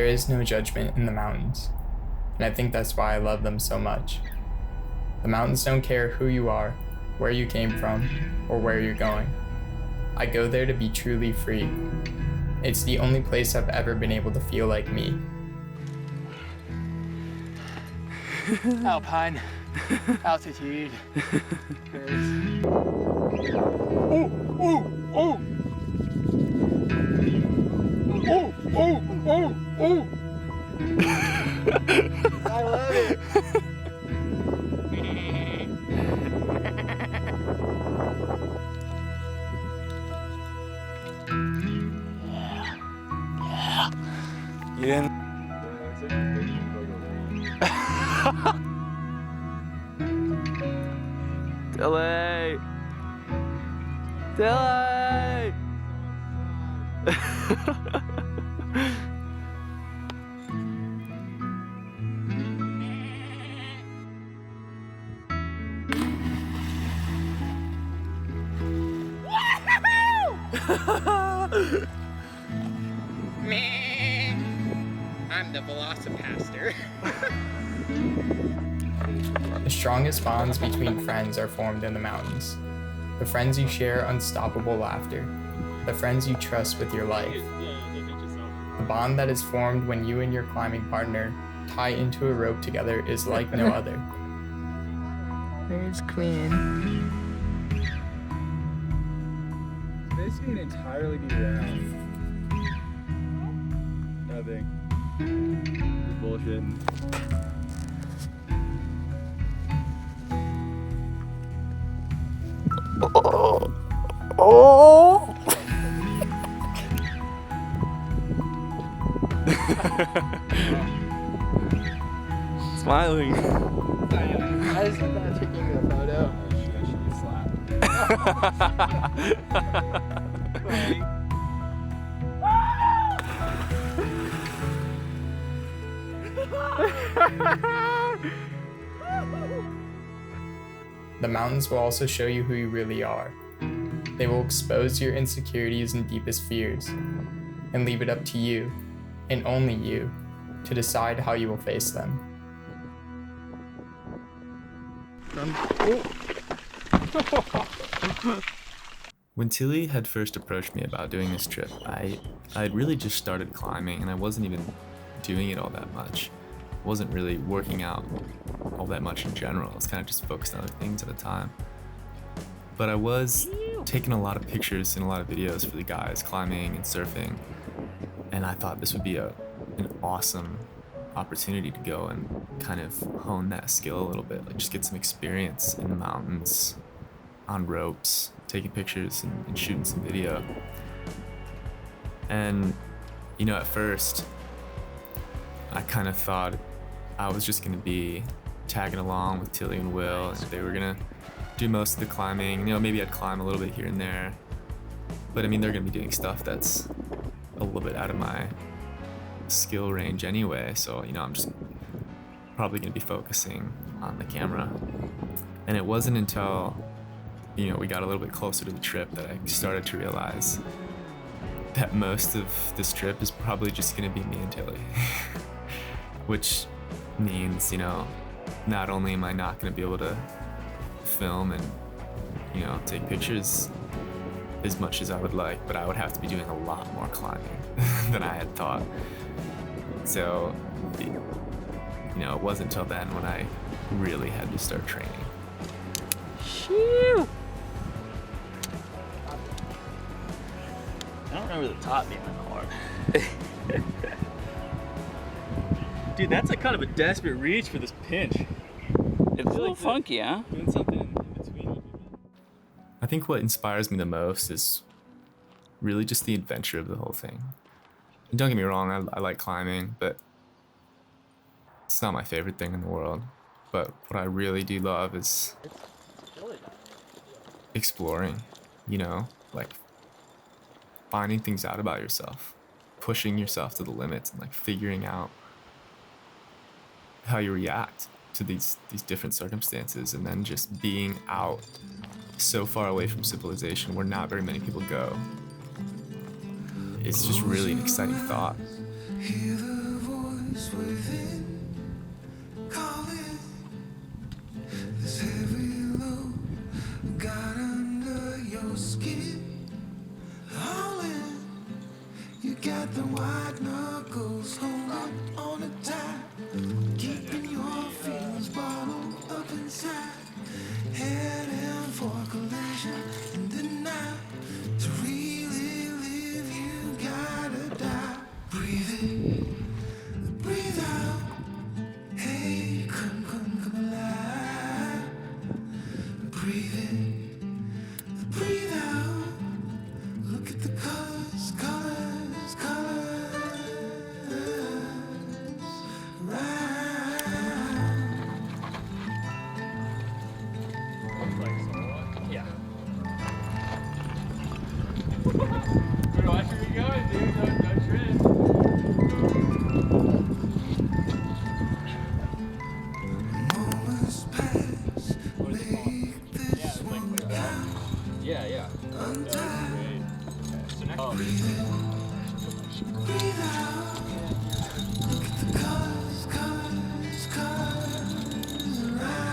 There is no judgment in the mountains, and I think that's why I love them so much. The mountains don't care who you are, where you came from, or where you're going. I go there to be truly free. It's the only place I've ever been able to feel like me. Alpine, altitude. Oh, oh, oh! Oh, oh, oh, oh! I love it. You didn't. Tilly! Tilly! I'm the Velocipaster. The strongest bonds between friends are formed in the mountains. The friends you share unstoppable laughter. The friends you trust with your life. The bond that is formed when you and your climbing partner tie into a rope together is like no other. There's Queen. It's basically an entirely new round. Nothing. Just bullshit. Oh! Smiling. I just not taking a photo. I should be slapped. The mountains will also show you who you really are. They will expose your insecurities and deepest fears, and leave it up to you, and only you, to decide how you will face them. When Tilly had first approached me about doing this trip, I had really just started climbing, and I wasn't even doing it all that much. I wasn't really working out all that much in general. I was kind of just focused on other things at the time. But I was taking a lot of pictures and a lot of videos for the guys climbing and surfing, and I thought this would be an awesome opportunity to go and kind of hone that skill a little bit, like just get some experience in the mountains, on ropes, taking pictures and shooting some video. And, you know, at first, I kind of thought I was just going to be tagging along with Tilly and Will, and they were going to do most of the climbing. You know, maybe I'd climb a little bit here and there. But I mean, they're going to be doing stuff that's a little bit out of my skill range anyway. So, you know, I'm just probably going to be focusing on the camera. And it wasn't until, you know, we got a little bit closer to the trip that I started to realize that most of this trip is probably just going to be me and Tilly. Which means, you know, not only am I not going to be able to film and, you know, take pictures as much as I would like, but I would have to be doing a lot more climbing than I had thought. So, you know, it wasn't until then when I really had to start training. Shoo! I don't remember the top being that hard. Dude, that's a kind of a desperate reach for this pinch. It's a little funky, huh? Doing something in between. I think what inspires me the most is really just the adventure of the whole thing. And don't get me wrong, I like climbing, but it's not my favorite thing in the world. But what I really do love is exploring, you know, like finding things out about yourself, pushing yourself to the limits, and like figuring out how you react to these different circumstances, and then just being out so far away from civilization where not very many people go. It's just really an exciting thought. voice within calling. This heavy load got under your skin. Howling, you got the white knuckles holding on it tight, keeping your feelings bottled up inside. Heading for collision in the night. To really live, you gotta die. Breathe in, breathe out. Hey, come alive. Breathe in, breathe out. Look at the colors, colors, colors. Yeah. Watch where you're going, dude. Don't trip. Moments pass, make this one count. Yeah. Untie, So next breathe out. Look at the colors, colors, colors around.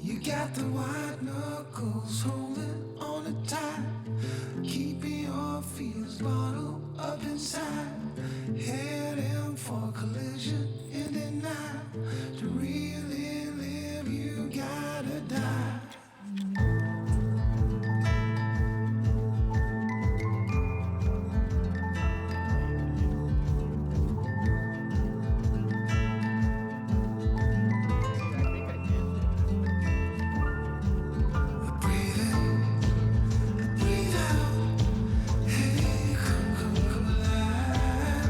You got the white knuckles holding on it tight, keeping your fears bottled up inside. Heading for collision in the night. To really live, you gotta die. Breathe in, breathe out. Hey, come alive.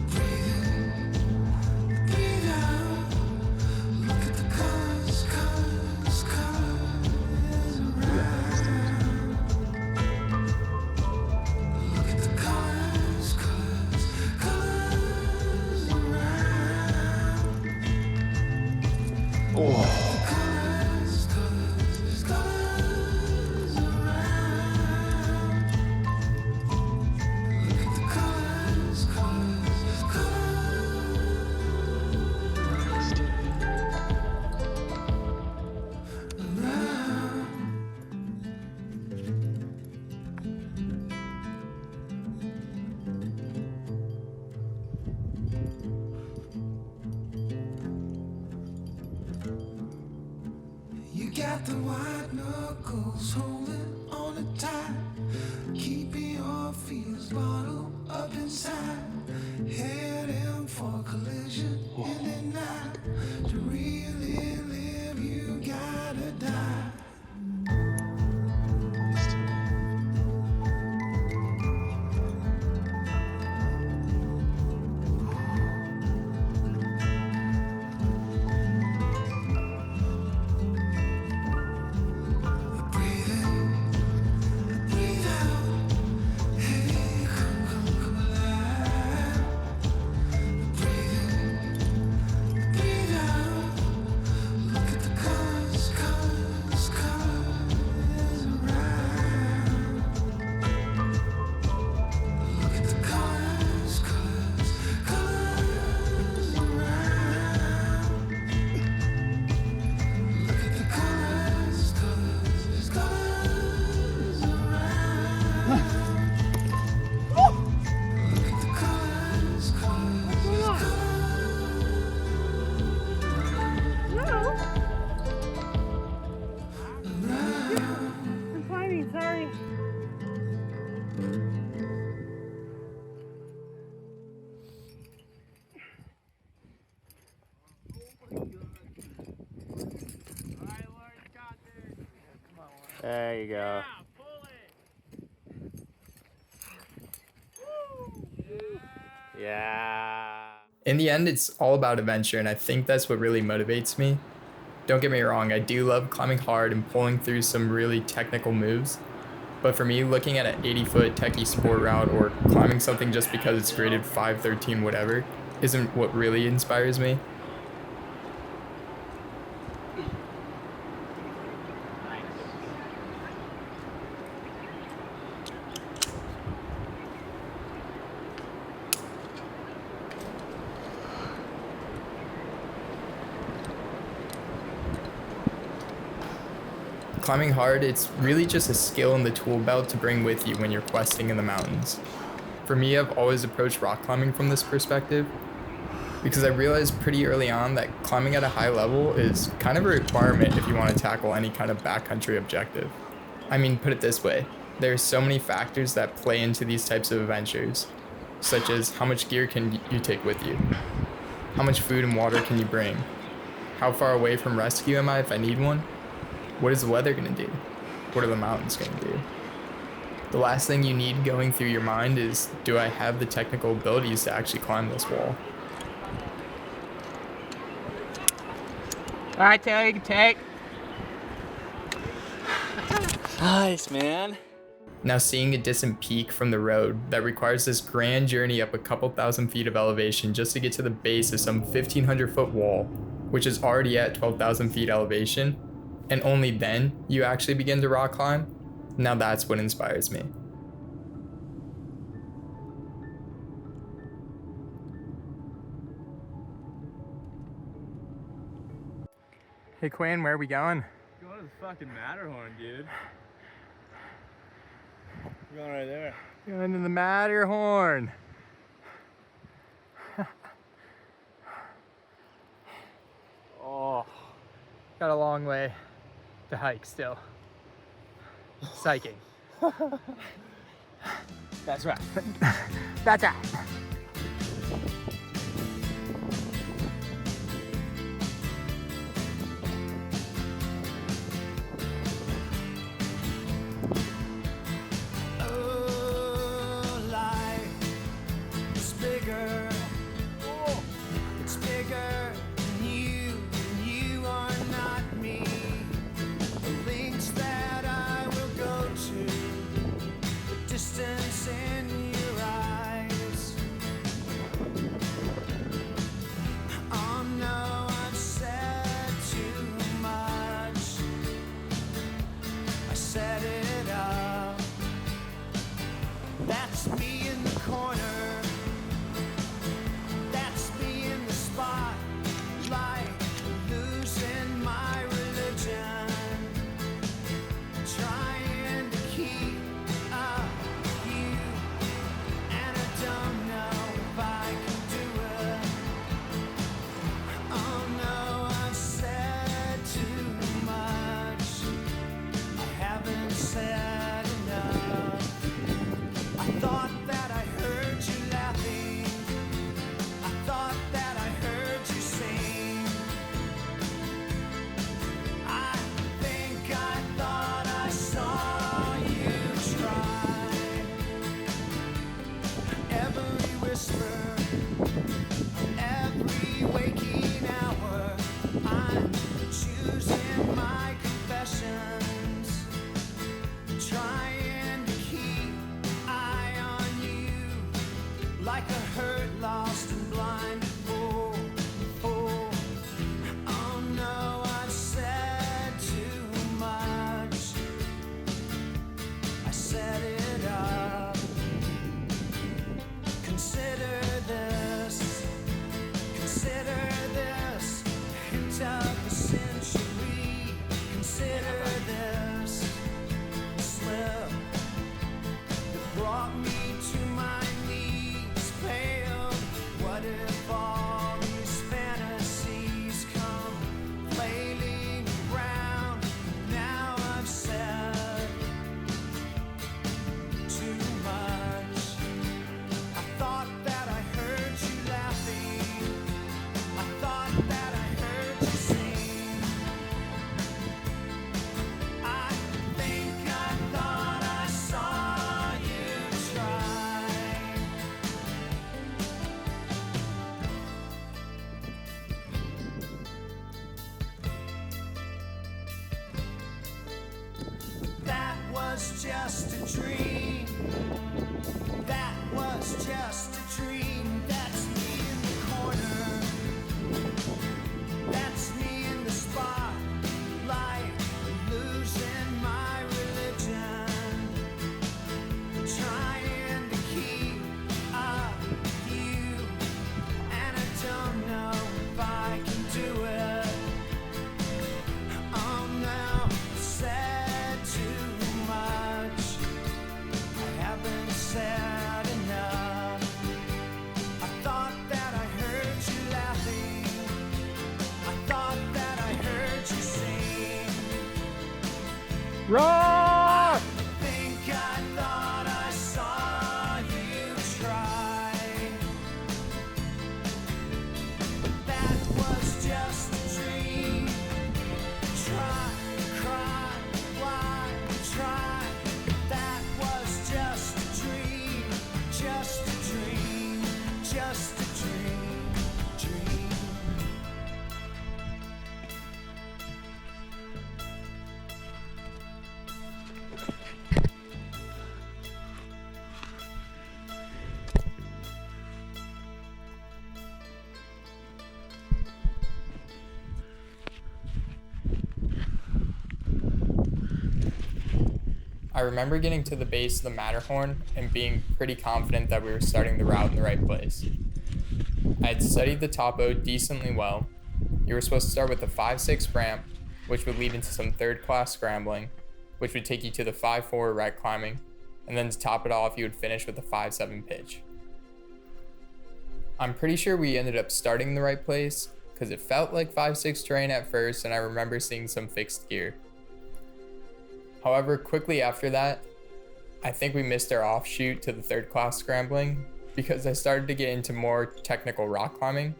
Breathe in, breathe out. Look at the colors, colors, colors around. Look at the colors, colors, colors around. The colors, colors, colors around. Look at the colors, colors, colors around. You got the white knuckles holding on it tight, keeping your fears bottled up inside. Heading for collision in the night. To really live, you gotta die. Breathe in, breathe out. Hey, come alive. Breathe in, breathe out. Look at the colors, colors, colors around. Look at the colors, colors, colors around. Look at the colors, colors, colors around. Look at the colors, colors, colors. I'm climbing, sorry. There you go. Yeah. In the end, it's all about adventure, and I think that's what really motivates me. Don't get me wrong, I do love climbing hard and pulling through some really technical moves. But for me, looking at an 80-foot techie sport route or climbing something just because it's graded 513 whatever isn't what really inspires me. Climbing hard, it's really just a skill in the tool belt to bring with you when you're questing in the mountains. For me, I've always approached rock climbing from this perspective because I realized pretty early on that climbing at a high level is kind of a requirement if you want to tackle any kind of backcountry objective. I mean, put it this way, there are so many factors that play into these types of adventures, such as how much gear can you take with you? How much food and water can you bring? How far away from rescue am I if I need one? What is the weather going to do? What are the mountains going to do? The last thing you need going through your mind is, do I have the technical abilities to actually climb this wall? All right, Taylor, you can take. Nice, man. Now, seeing a distant peak from the road that requires this grand journey up a couple thousand feet of elevation just to get to the base of some 1,500-foot wall, which is already at 12,000 feet elevation, and only then you actually begin to rock climb, now that's what inspires me. Hey, Quinn, where are we going? Going to the fucking Matterhorn, dude. We're going right there. Going to the Matterhorn. Oh, got a long way to hike still. Psyching. That's right. That's right. Oh, life is bigger. It's bigger than you, and you are not me. The links that I will go to, the distance in your eyes. Oh no, I've said too much. I set it up. That's me in the corner. That's me in the spotlight, losing my religion, trying to keep up with you, and I don't know if I can do it. Oh no, I've said too much. I haven't said enough. I thought that I heard you laughing. I thought that I heard you sing. I think I thought I saw you try. Every whisper, every waking hour, I'm choosing my confessions, trying to keep eye on you, like a hurt, lost and blind fool. Oh no, I've said too much. I set it up. Consider this hint of the century. Consider this slip that brought me to my knees, pale just a dream. That was just a dream. That's me in the corner. That's me in the spotlight, losing my religion. Trying to keep up with you, and I don't know if I can do it. I'm now said too much. I haven't said enough. I thought that I heard you laughing. I thought that I heard you sing. Roar! I think I thought I saw you try. But that was just a dream. Try, cry, why try? That was just a dream. Just a dream. Just a dream. Dream. I remember getting to the base of the Matterhorn and being pretty confident that we were starting the route in the right place. I had studied the topo decently well. You were supposed to start with the 5-6 ramp, which would lead into some third-class scrambling, which would take you to the 5-4 red climbing, and then to top it off, you would finish with the 5-7 pitch. I'm pretty sure we ended up starting in the right place, because it felt like 5-6 terrain at first, and I remember seeing some fixed gear. However, quickly after that, I think we missed our offshoot to the third-class scrambling because I started to get into more technical rock climbing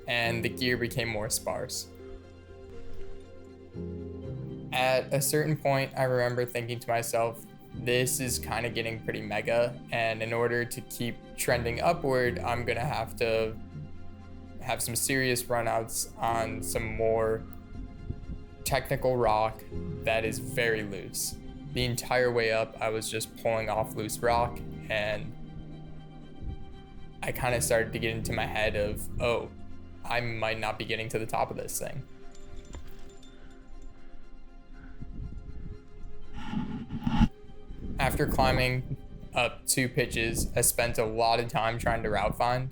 and the gear became more sparse. At a certain point, I remember thinking to myself, this is kind of getting pretty mega, and in order to keep trending upward, I'm gonna have to have some serious runouts on some more technical rock that is very loose. The entire way up, I was just pulling off loose rock, and I kind of started to get into my head of, oh, I might not be getting to the top of this thing. After climbing up 2 pitches, I spent a lot of time trying to route find.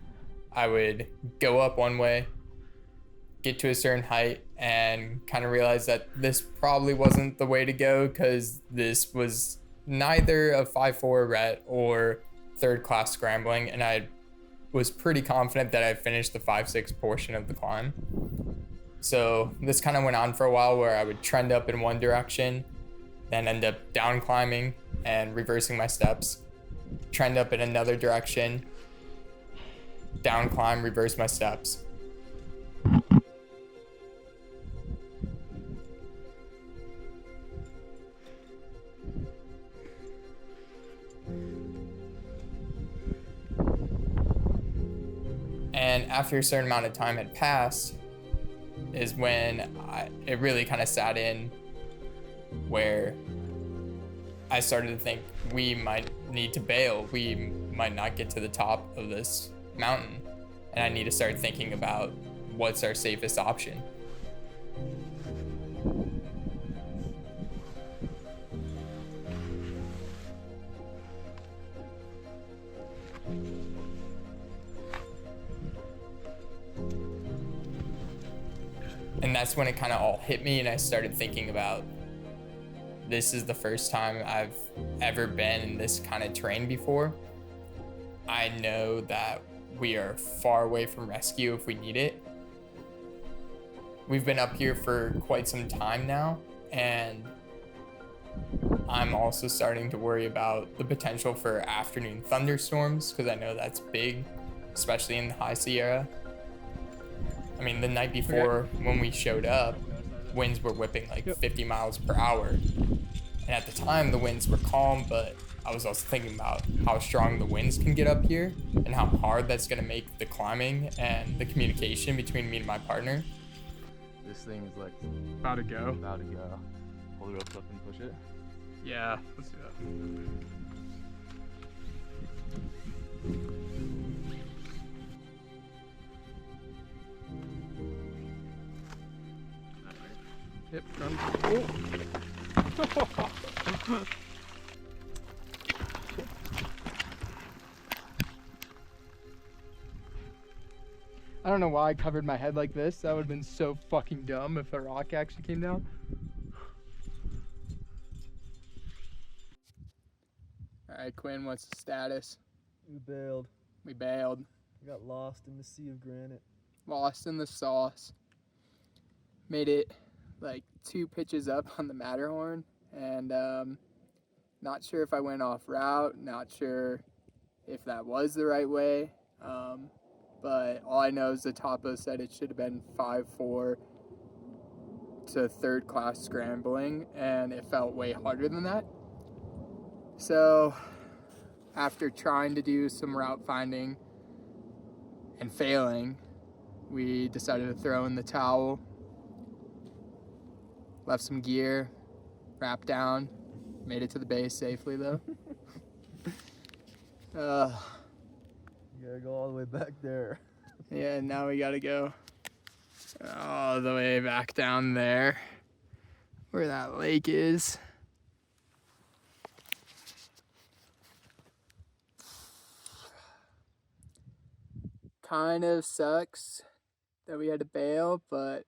I would go up one way, get to a certain height, and kind of realize that this probably wasn't the way to go because this was neither a 5-4 ret or third-class scrambling, and I was pretty confident that I finished the 5-6 portion of the climb. So this kind of went on for a while where I would trend up in one direction, then end up down climbing and reversing my steps, trend up in another direction, down climb, reverse my steps. And after a certain amount of time had passed is when it really kind of sat in where I started to think we might need to bail. We might not get to the top of this mountain. And I need to start thinking about what's our safest option. And that's when it kind of all hit me, and I started thinking about, this is the first time I've ever been in this kind of terrain before. I know that we are far away from rescue if we need it. We've been up here for quite some time now, and I'm also starting to worry about the potential for afternoon thunderstorms, because I know that's big, especially in the High Sierra. I mean, the night before when we showed up, winds were whipping like 50 miles per hour. And at the time, the winds were calm, but I was also thinking about how strong the winds can get up here and how hard that's gonna make the climbing and the communication between me and my partner. This thing is like About to go. about to go. Pull the ropes up and push it. Yeah, let's do that. Yep, done. Oh. I don't know why I covered my head like this. That would have been so fucking dumb if a rock actually came down. Alright, Quinn, what's the status? We bailed. We bailed. We got lost in the sea of granite. Lost in the sauce. Made it like 2 pitches up on the Matterhorn, and not sure if I went off route, not sure if that was the right way, but all I know is the topo said it should have been 5-4 to 3rd class scrambling, and it felt way harder than that. So after trying to do some route finding and failing, we decided to throw in the towel. Left some gear, wrapped down, made it to the base safely though. You gotta go all the way back there. Yeah, and now we gotta go all the way back down there where that lake is. Kind of sucks that we had to bail, but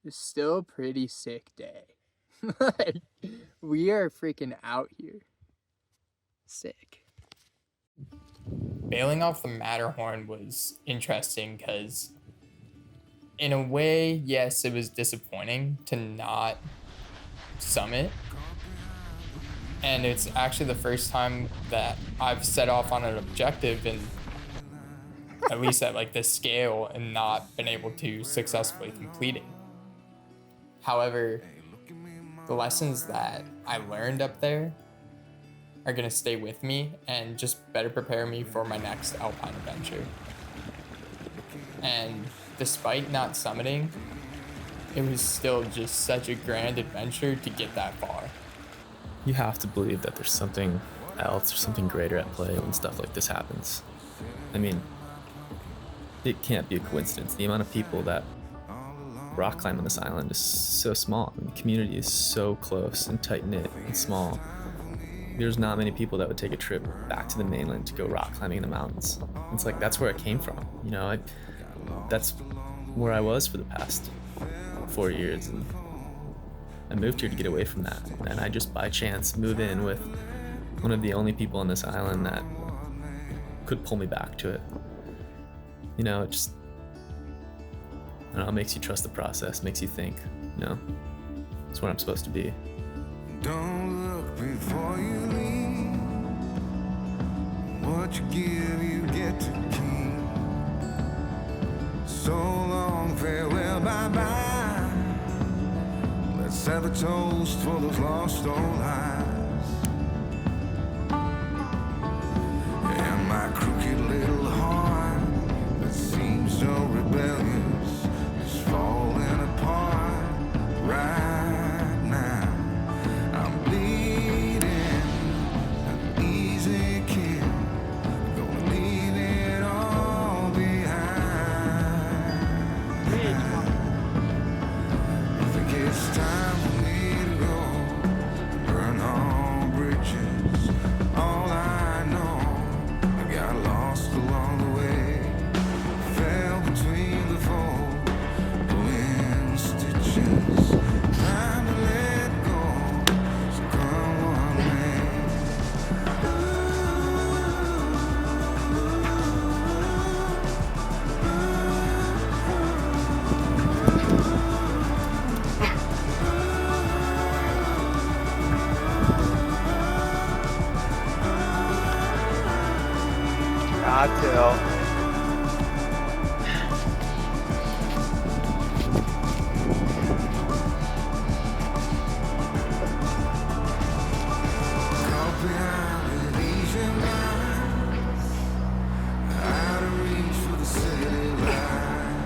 it's still a pretty sick day. Like, we are freaking out here. Sick. Bailing off the Matterhorn was interesting because, in a way, yes, it was disappointing to not summit. And it's actually the first time that I've set off on an objective and at least at like this scale and not been able to successfully complete it. However, the lessons that I learned up there are gonna stay with me and just better prepare me for my next alpine adventure. And despite not summiting, it was still just such a grand adventure to get that far. You have to believe that there's something else or something greater at play when stuff like this happens. I mean, it can't be a coincidence. The amount of people that rock climb on this island is so small. I mean, the community is so close and tight-knit and small. There's not many people that would take a trip back to the mainland to go rock climbing in the mountains. It's like, that's where I came from. You know, that's where I was for the past 4 years. And I moved here to get away from that. And I just by chance move in with one of the only people on this island that could pull me back to it. You know, it just, I don't know, it makes you trust the process, makes you think, you know, it's where I'm supposed to be. Don't look before you leave. What you give, you get to keep. So long, farewell, bye-bye. Let's have a toast for those lost old lives. And my crooked little heart that seems so rebellious is falling apart right now. I'm bleeding, an easy kid, gonna leave it all behind. I think it's time for me to go, burn all bridges. All I know, I got lost along the way, fell between the fold, pulling stitches. Time to let go, so come on, man. Caught behind Elysian lines, out of reach for the city lights.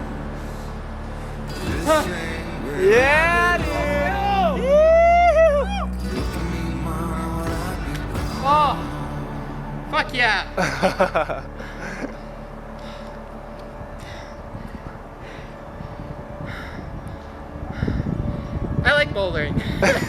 This ain't where I belong. Fuck yeah! I like bouldering.